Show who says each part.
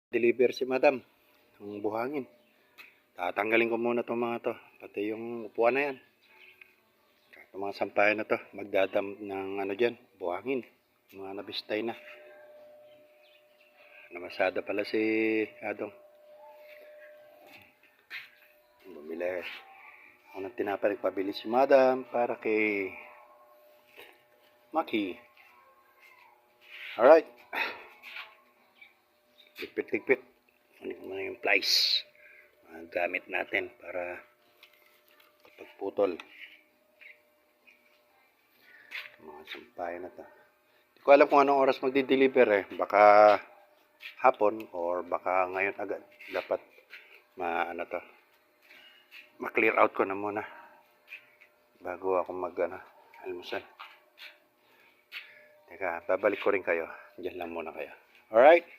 Speaker 1: Deliver si madam ng buhangin. Tatanggalin ko muna itong mga to, pati yung upuan na yan. Itong mga sampayan na to, magdadam ng ano dyan, buhangin. Mga nabistay na. Namasada pala si Adong. Bumili ako ng tinapay, nagpabili si madam para kay Maki. Alright. Ligpit-ligpit. Ano muna yung plies. Mga gamit natin para kapag putol. Mga sampayan na to. Hindi ko alam kung anong oras magdi-deliver eh. Baka hapon or baka ngayon agad. Dapat ma-clear out ko na muna bago ako almusal. Teka, babalik ko rin kayo. Diyan lang muna kayo. Alright?